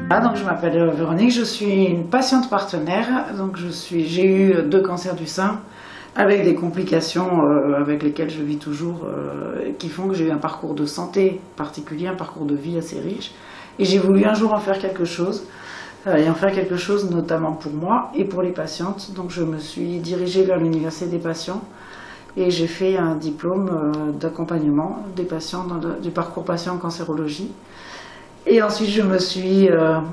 Donc je m'appelle Véronique, je suis une patiente partenaire. Donc j'ai eu 2 cancers du sein avec des complications avec lesquelles je vis toujours, qui font que j'ai eu un parcours de santé particulier, un parcours de vie assez riche. Et j'ai voulu un jour en faire quelque chose, et en faire quelque chose notamment pour moi et pour les patientes. Donc je me suis dirigée vers l'Université des patients et j'ai fait un diplôme d'accompagnement des patients du parcours patient en cancérologie. Et ensuite, je me suis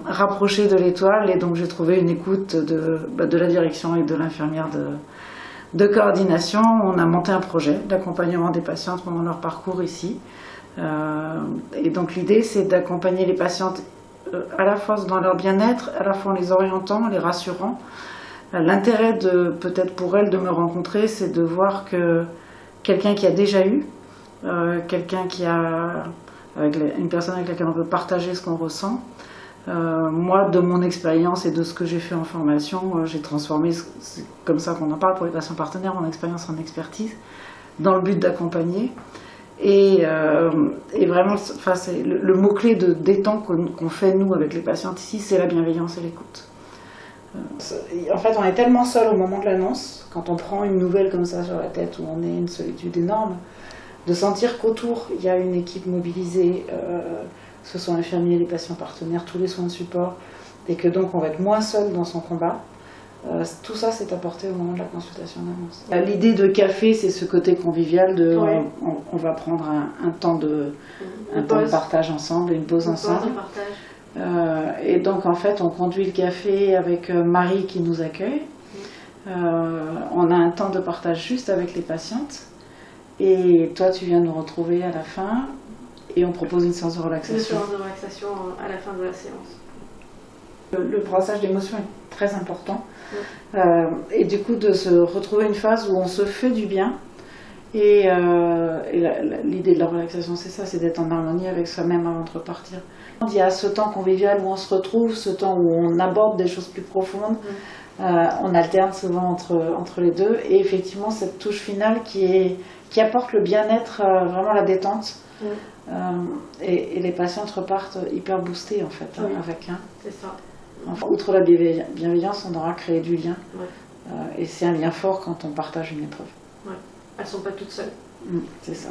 rapprochée de l'Étoile et donc j'ai trouvé une écoute de la direction et de l'infirmière de coordination. On a monté un projet d'accompagnement des patientes pendant leur parcours ici. Et donc l'idée, c'est d'accompagner les patientes à la fois dans leur bien-être, à la fois en les orientant, en les rassurant. L'intérêt peut-être pour elles de me rencontrer, c'est de voir que quelqu'un qui a déjà eu, quelqu'un qui a... une personne avec laquelle on peut partager ce qu'on ressent. Moi, de mon expérience et de ce que j'ai fait en formation, j'ai transformé, c'est comme ça qu'on en parle pour les patients partenaires, mon expérience en expertise, dans le but d'accompagner. Et vraiment, c'est le mot-clé de détente qu'on fait, nous, avec les patientes ici, c'est la bienveillance et l'écoute. En fait, on est tellement seul au moment de l'annonce, quand on prend une nouvelle comme ça sur la tête, où on est une solitude énorme, de sentir qu'autour, il y a une équipe mobilisée, que ce soit infirmiers, les patients partenaires, tous les soins de support, et que donc on va être moins seul dans son combat. Tout ça, c'est apporté au moment de la consultation d'annonce. L'idée de café, c'est ce côté convivial de oui. On va prendre un temps de partage ensemble, une pause ensemble. Et donc en fait, on conduit le café avec Marie qui nous accueille. On a un temps de partage juste avec les patientes. Et toi, tu viens nous retrouver à la fin et on propose une séance de relaxation. Une séance de relaxation à la fin de la séance. Le brassage d'émotions est très important. Oui. Et du coup, de se retrouver une phase où on se fait du bien. Et l'idée de la relaxation, c'est ça, c'est d'être en harmonie avec soi-même avant de repartir. Il y a ce temps convivial où on se retrouve, ce temps où on aborde des choses plus profondes. On alterne souvent entre les deux. Et effectivement, cette touche finale qui apporte le bien-être, vraiment la détente. Et les patientes repartent hyper boostées en fait, oui. Avec un. C'est ça. Enfin, outre la bienveillance, on aura créé du lien. Et c'est un lien fort quand on partage une épreuve. Elles ne sont pas toutes seules. C'est ça.